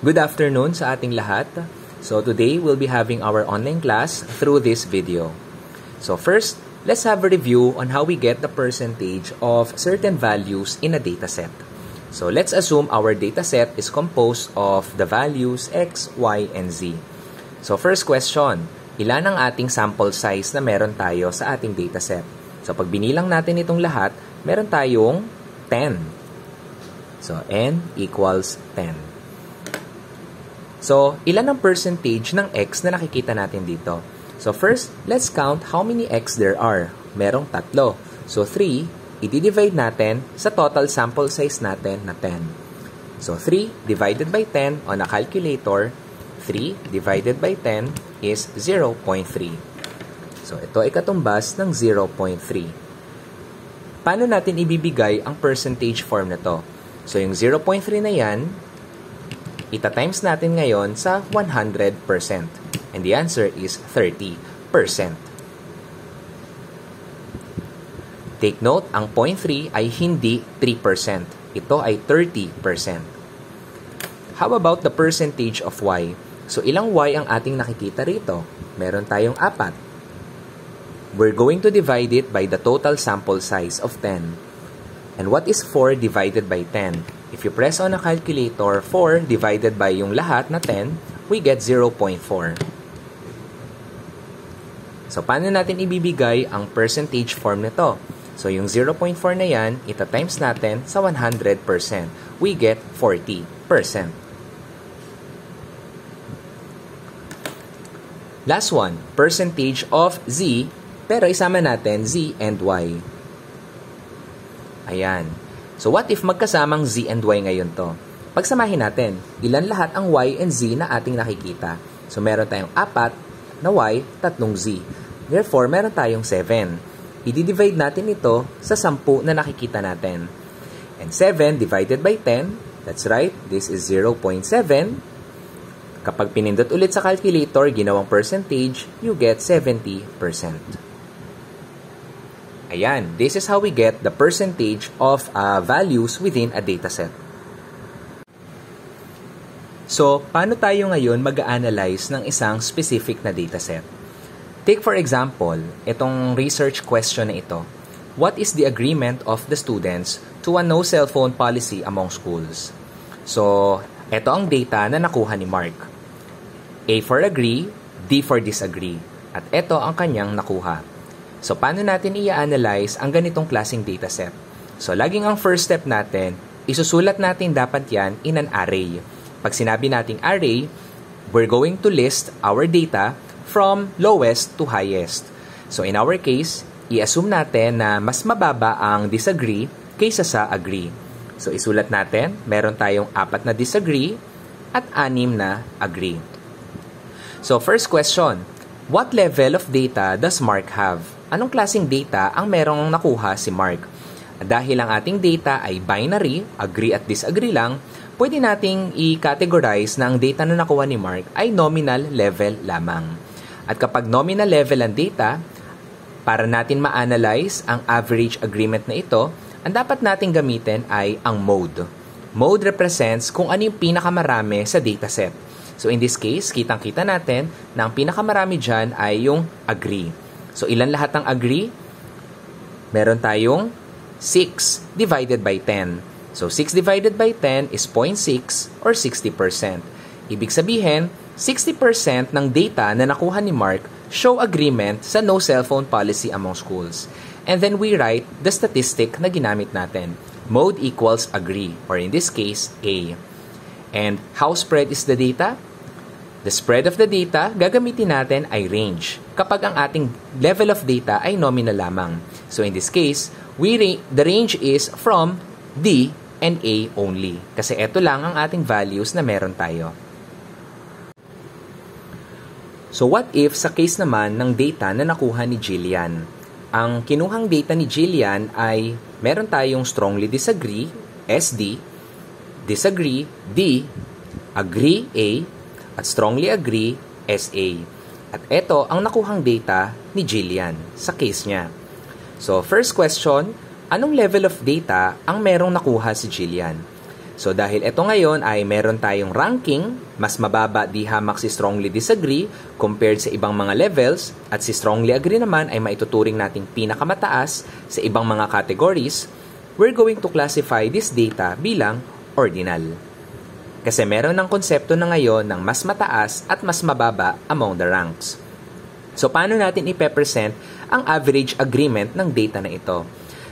Good afternoon sa ating lahat. So today we'll be having our online class through this video. So first, let's have a review on how we get the percentage of certain values in a dataset. So let's assume our dataset is composed of the values x, y, and z. So first question, ilan ang ating sample size na meron tayo sa ating dataset? So pag binilang natin itong lahat, meron tayong 10. So n equals 10. So, ilan ang percentage ng x na nakikita natin dito? So, first, let's count how many x there are. Merong 3. So, 3, i-divide natin sa total sample size natin na 10. So, 3 divided by 10 on a calculator, 3 divided by 10 is 0.3. So, ito ay katumbas ng 0.3. Paano natin ibibigay ang percentage form na to? So, yung 0.3 na yan, ita-times natin ngayon sa 100%. And the answer is 30%. Take note, ang 0.3 ay hindi 3%. Ito ay 30%. How about the percentage of y? So, ilang y ang ating nakikita rito? Meron tayong 4. We're going to divide it by the total sample size of 10. And what is 4 divided by 10? If you press on a calculator, 4 divided by yung lahat na 10, we get 0.4. So, paano natin ibibigay ang percentage form nito? So, yung 0.4 na yan, ita-times natin sa 100%. We get 40%. Last one, percentage of z, pero isama natin z and y. Ayan. So, what if magkasamang z and y ngayon to? Pagsamahin natin, ilan lahat ang y and z na ating nakikita? So, meron tayong 4 na y, 3 z. Therefore, meron tayong 7. I-divide natin ito sa 10 na nakikita natin. And 7 divided by 10, that's right, this is 0.7. Kapag pinindot ulit sa calculator, ginawang percentage, you get 70%. Ayan, this is how we get the percentage of values within a dataset. So, paano tayo ngayon mag-analyze ng isang specific na dataset? Take for example, itong research question na ito. What is the agreement of the students to a no cell phone policy among schools? So, ito ang data na nakuha ni Mark. A for agree, D for disagree. At ito ang kanyang nakuha. So, paano natin i-analyze ang ganitong klaseng dataset? So, laging ang first step natin, isusulat natin dapat yan in an array. Pag sinabi nating array, we're going to list our data from lowest to highest. So, in our case, i-assume natin na mas mababa ang disagree kaysa sa agree. So, isulat natin, meron tayong 4 na disagree at 6 na agree. So, first question, what level of data does Mark have? Anong klaseng data ang merong nakuha si Mark? Dahil ang ating data ay binary, agree at disagree lang, pwede nating i-categorize na ang data na nakuha ni Mark ay nominal level lamang. At kapag nominal level ang data, para natin ma-analyze ang average agreement na ito, ang dapat nating gamitin ay ang mode. Mode represents kung ano yung pinakamarami sa dataset. So in this case, kitang-kita natin na ang pinakamarami dyan ay yung agree. So, ilan lahat ng agree? Meron tayong 6 divided by 10. So, 6 divided by 10 is 0.6 or 60%. Ibig sabihin, 60% ng data na nakuha ni Mark show agreement sa no cellphone policy among schools. And then we write the statistic na ginamit natin. Mode equals agree, or in this case, A. And how spread is the data? The spread of the data, gagamitin natin ay range kapag ang ating level of data ay nominal lamang. So in this case, the range is from D and A only. Kasi ito lang ang ating values na meron tayo. So what if sa case naman ng data na nakuha ni Jillian? Ang kinuhang data ni Jillian ay meron tayong strongly disagree, SD, disagree, D, agree, A, at strongly agree, SA. At ito ang nakuhang data ni Jillian sa case niya. So, first question, anong level of data ang merong nakuha si Jillian? So dahil ito ngayon ay meron tayong ranking, mas mababa di hamak si strongly disagree compared sa ibang mga levels, at si strongly agree naman ay maituturing nating pinakamataas sa ibang mga categories, we're going to classify this data bilang ordinal. Kasi meron ng konsepto na ngayon ng mas mataas at mas mababa among the ranks. So paano natin ipepresent ang average agreement ng data na ito?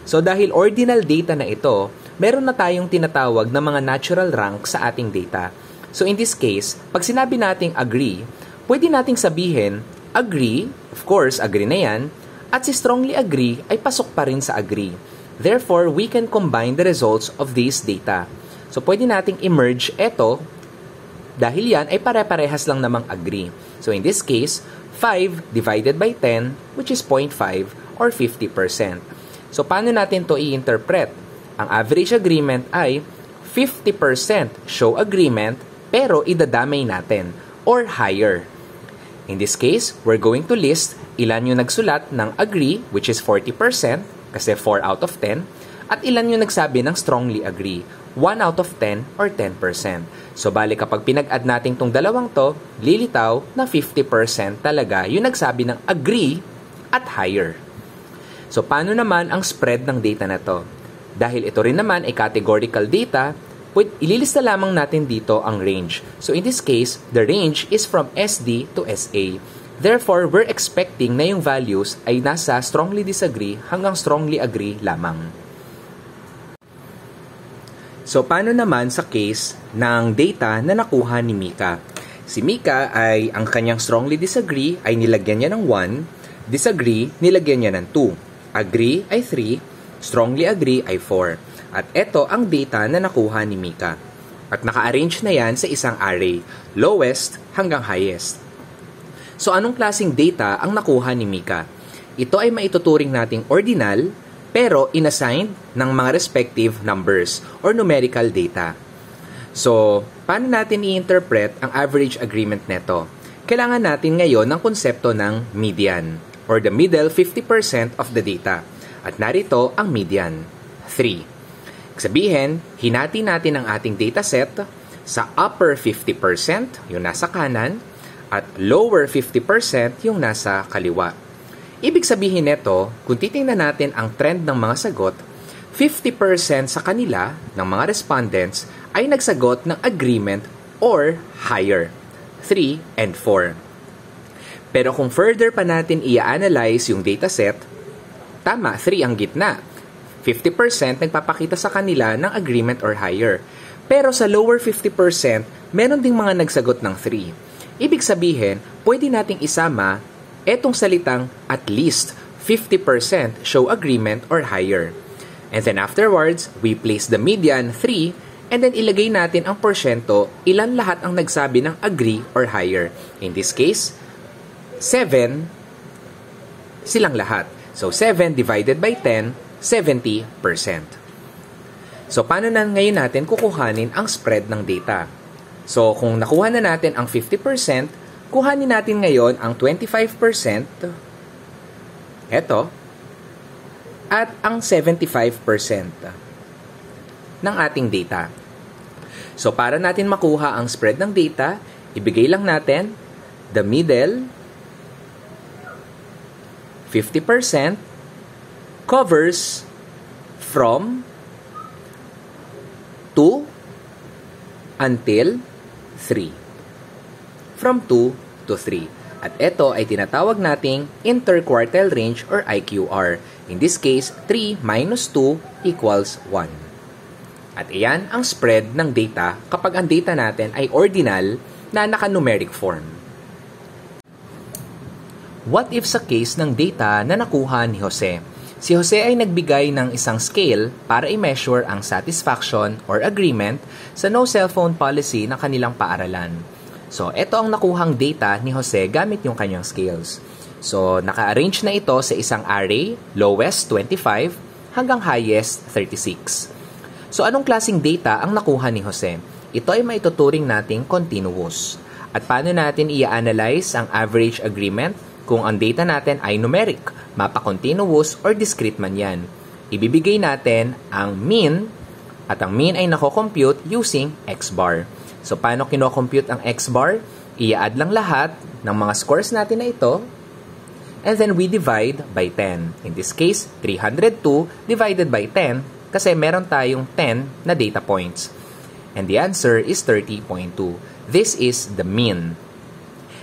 So dahil ordinal data na ito, meron na tayong tinatawag na mga natural rank sa ating data. So in this case, pag sinabi nating agree, pwede nating sabihin, agree, of course, agree na yan, at si strongly agree ay pasok pa rin sa agree. Therefore, we can combine the results of these data. So pwede nating i-merge ito, dahil yan ay pare-parehas lang namang agree. So in this case, 5 divided by 10, which is 0.5 or 50%. So paano natin to i-interpret? Ang average agreement ay 50% show agreement pero idadamay natin or higher. In this case, we're going to list ilan yung nagsulat ng agree, which is 40% kasi 4 out of 10, at ilan yung nagsabi ng strongly agree, 1 out of 10 or 10%. So bali kapag pinag-add natin tong dalawang to, lilitaw na 50% talaga yung nagsabi ng agree at higher. So paano naman ang spread ng data na to? Dahil ito rin naman ay categorical data, ililista lamang natin dito ang range. So in this case, the range is from SD to SA. Therefore, we're expecting na yung values ay nasa strongly disagree hanggang strongly agree lamang. So paano naman sa case ng data na nakuha ni Mika? Si Mika ay ang kanyang strongly disagree ay nilagyan niya ng 1, disagree nilagyan niya ng 2, agree ay 3, strongly agree ay 4. At ito ang data na nakuha ni Mika. At naka-arrange na yan sa isang array, lowest hanggang highest. So anong klaseng data ang nakuha ni Mika? Ito ay maituturing nating ordinal, pero inassigned ng mga respective numbers or numerical data. So, paano natin i-interpret ang average agreement neto? Kailangan natin ngayon ng konsepto ng median or the middle 50% of the data. At narito ang median, 3. Sabihin, hinati natin ang ating dataset sa upper 50%, yung nasa kanan, at lower 50%, yung nasa kaliwa. Ibig sabihin nito, kung titingnan natin ang trend ng mga sagot, 50% sa kanila ng mga respondents ay nagsagot ng agreement or higher, 3 and 4. Pero kung further pa natin i-analyze yung dataset, tama, 3 ang gitna. 50% nagpapakita sa kanila ng agreement or higher. Pero sa lower 50%, meron ding mga nagsagot ng 3. Ibig sabihin, pwede nating isama etong salitang at least 50% show agreement or higher. And then afterwards, we place the median 3 and then ilagay natin ang porsyento ilan lahat ang nagsabi ng agree or higher. In this case, 7 silang lahat. So 7 divided by 10, 70%. So paano na ngayon natin kukuhanin ang spread ng data? So kung nakuha na natin ang 50%, kuhanin natin ngayon ang 25%, eto, at ang 75% ng ating data. So para natin makuha ang spread ng data, ibigay lang natin the middle 50% covers from 2 until 3. From 2 to 3. At ito ay tinatawag nating interquartile range or IQR. In this case, 3 minus 2 equals 1. At iyan ang spread ng data kapag ang data natin ay ordinal na naka-numeric form. What if sa case ng data na nakuha ni Jose? Si Jose ay nagbigay ng isang scale para i-measure ang satisfaction or agreement sa no cellphone policy ng kanilang paaralan. So, ito ang nakuhang data ni Jose gamit yung kanyang scales. So, naka-arrange na ito sa isang array, lowest 25 hanggang highest 36. So, anong klaseng data ang nakuha ni Jose? Ito ay maituturing nating continuous. At paano natin i-analyze ang average agreement kung ang data natin ay numeric, mapa-continuous or discrete man yan? Ibibigay natin ang mean At ang mean ay nako-compute using X-bar. So, paano kino-compute ang X-bar? I-add lang lahat ng mga scores natin na ito, and then we divide by 10. In this case, 302 divided by 10 kasi meron tayong 10 na data points. And the answer is 30.2. This is the mean.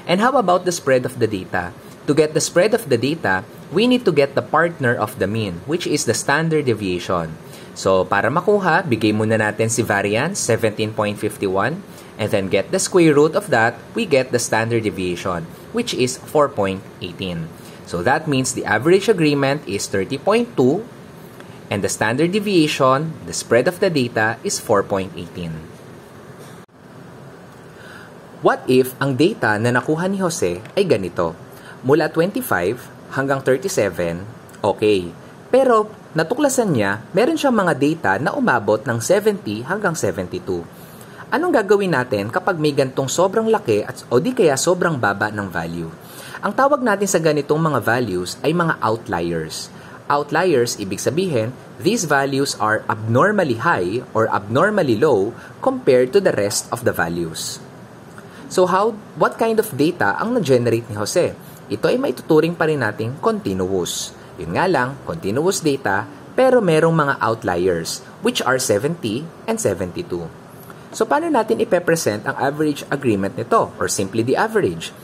And how about the spread of the data? To get the spread of the data, we need to get the partner of the mean, which is the standard deviation. So, para makuha, bigay muna natin si variance, 17.51, and then get the square root of that, we get the standard deviation, which is 4.18. So, that means the average agreement is 30.2, and the standard deviation, the spread of the data, is 4.18. What if ang data na nakuha ni Jose ay ganito? Mula 25 hanggang 37, okay. Pero, natuklasan niya, meron siyang mga data na umabot ng 70 hanggang 72. Anong gagawin natin kapag may gantong sobrang laki o di kaya sobrang baba ng value? Ang tawag natin sa ganitong mga values ay mga outliers. Outliers, ibig sabihin, these values are abnormally high or abnormally low compared to the rest of the values. So what kind of data ang na-generate ni Jose? Ito ay maituturing pa rin nating continuous. Yun nga lang, continuous data, pero merong mga outliers, which are 70 and 72. So, paano natin ipepresent ang average agreement nito, or simply the average?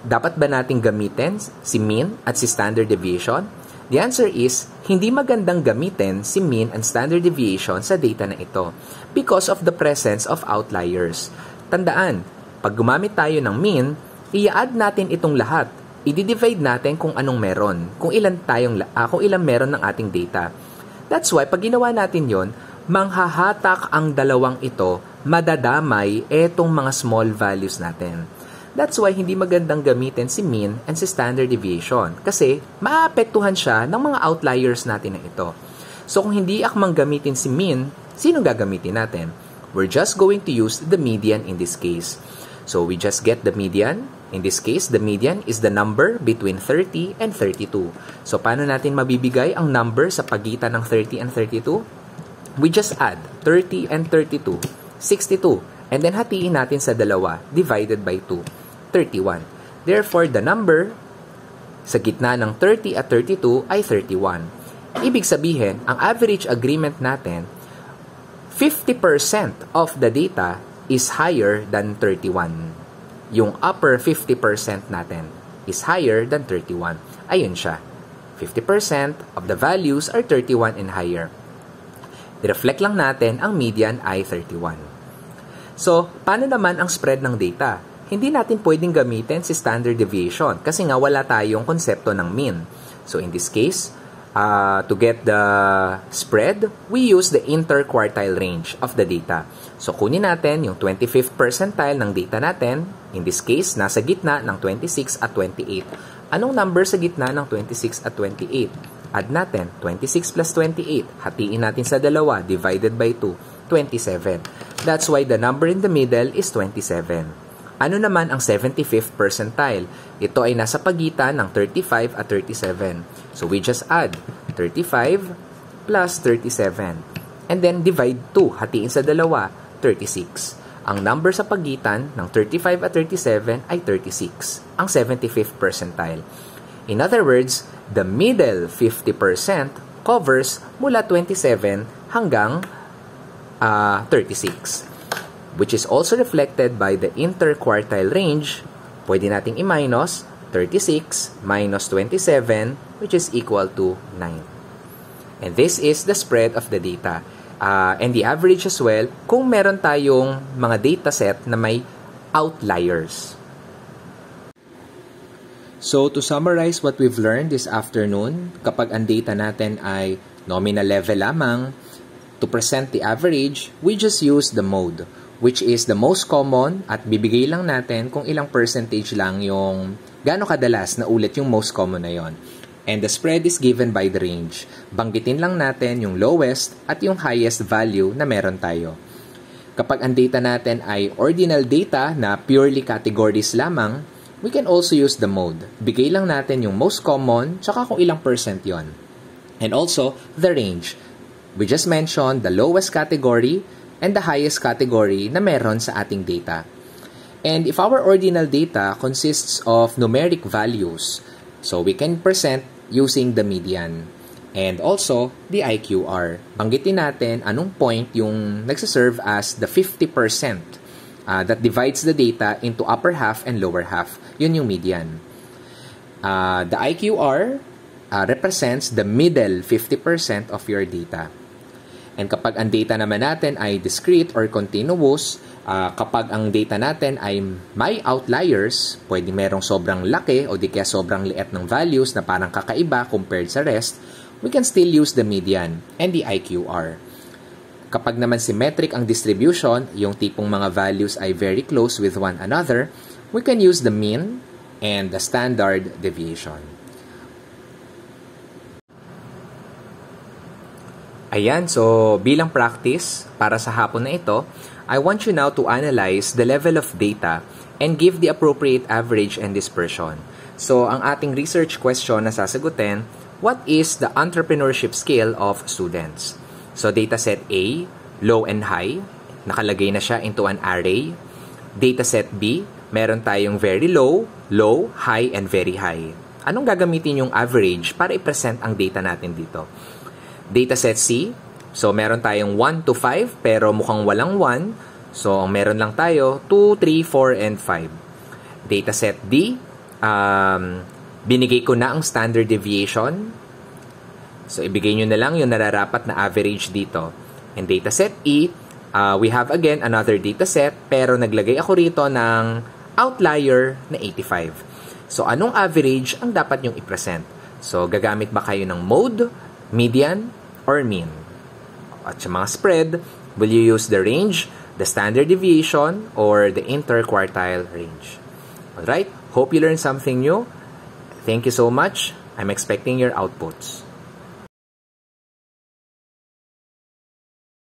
Dapat ba natin gamitin si mean at si standard deviation? The answer is, hindi magandang gamitin si mean and standard deviation sa data na ito because of the presence of outliers. Tandaan, pag gumamit tayo ng mean, i-add natin itong lahat. I-divide natin kung anong meron, kung ilan meron ng ating data. That's why, pag ginawa natin yon, manghahatak ang dalawang ito, madadamay etong mga small values natin. That's why, hindi magandang gamitin si mean and si standard deviation kasi maapektuhan siya ng mga outliers natin na ito. So, kung hindi akmang gamitin si mean, sinong gagamitin natin? We're just going to use the median in this case. So, we just get the median. In this case, the median is the number between 30 and 32. So, paano natin mabibigay ang number sa pagitan ng 30 and 32? We just add 30 and 32, 62. And then, hatiin natin sa dalawa, divided by 2, 31. Therefore, the number sa gitna ng 30 at 32 ay 31. Ibig sabihin, ang average agreement natin, 50% of the data is higher than 31. Yung upper 50% natin is higher than 31. Ayun siya. 50% of the values are 31 and higher. I-reflect lang natin ang median ay 31. So, paano naman ang spread ng data? Hindi natin pwedeng gamitin si standard deviation kasi nga wala tayong konsepto ng mean. So, in this case, to get the spread, we use the interquartile range of the data. So, kunin natin yung 25th percentile ng data natin. In this case, nasa gitna ng 26 at 28. Anong number sa gitna ng 26 at 28? Add natin, 26 plus 28. Hatiin natin sa dalawa, divided by 2, 27. That's why the number in the middle is 27. Ano naman ang 75th percentile? Ito ay nasa pagitan ng 35 at 37. So, we just add 35 plus 37. And then, divide 2. Hatiin sa dalawa, 36. Ang number sa pagitan ng 35 at 37 ay 36. Ang 75th percentile. In other words, the middle 50% covers mula 27 hanggang 36. Which is also reflected by the interquartile range. Pwede nating i-minus 36 minus 27, which is equal to 9. And this is the spread of the data. And the average as well, kung meron tayong mga data set na may outliers. So, to summarize what we've learned this afternoon, kapag ang data natin ay nominal level lamang, to present the average, we just use the mode, which is the most common at bibigay lang natin kung ilang percentage lang yung gaano kadalas na ulit yung most common na yon. And the spread is given by the range. Banggitin lang natin yung lowest at yung highest value na meron tayo. Kapag ang data natin ay ordinal data na purely categories lamang, we can also use the mode. Bigay lang natin yung most common tsaka kung ilang percent yon. And also, the range. We just mentioned the lowest category and the highest category na meron sa ating data. And if our ordinal data consists of numeric values, so we can present using the median. And also, the IQR. Banggitin natin anong point yung nagsaserve as the 50% that divides the data into upper half and lower half. Yun yung median. The IQR represents the middle 50% of your data. And kapag ang data naman natin ay discrete or continuous, kapag ang data natin ay may outliers, pwede merong sobrang laki o di kaya sobrang liit ng values na parang kakaiba compared sa rest, we can still use the median and the IQR. Kapag naman symmetric ang distribution, yung tipong mga values ay very close with one another, we can use the mean and the standard deviation. Ayan, so bilang practice para sa hapon na ito, I want you now to analyze the level of data and give the appropriate average and dispersion. So, ang ating research question na sasagutin, what is the entrepreneurship scale of students? So, dataset A, low and high, nakalagay na siya into an array. Dataset B, meron tayong very low, low, high, and very high. Anong gagamitin yung average para i-present ang data natin dito? Dataset C, so meron tayong 1 to 5 pero mukhang walang 1. So, meron lang tayo 2, 3, 4, and 5. Dataset D, binigay ko na ang standard deviation. So, ibigay nyo na lang yung nararapat na average dito. And dataset E, we have again another dataset pero naglagay ako rito ng outlier na 85. So, anong average ang dapat nyong i-present? So, gagamit ba kayo ng mode, median, or mean? At sa mga spread, will you use the range, the standard deviation, or the interquartile range? Alright, hope you learned something new. Thank you so much. I'm expecting your outputs.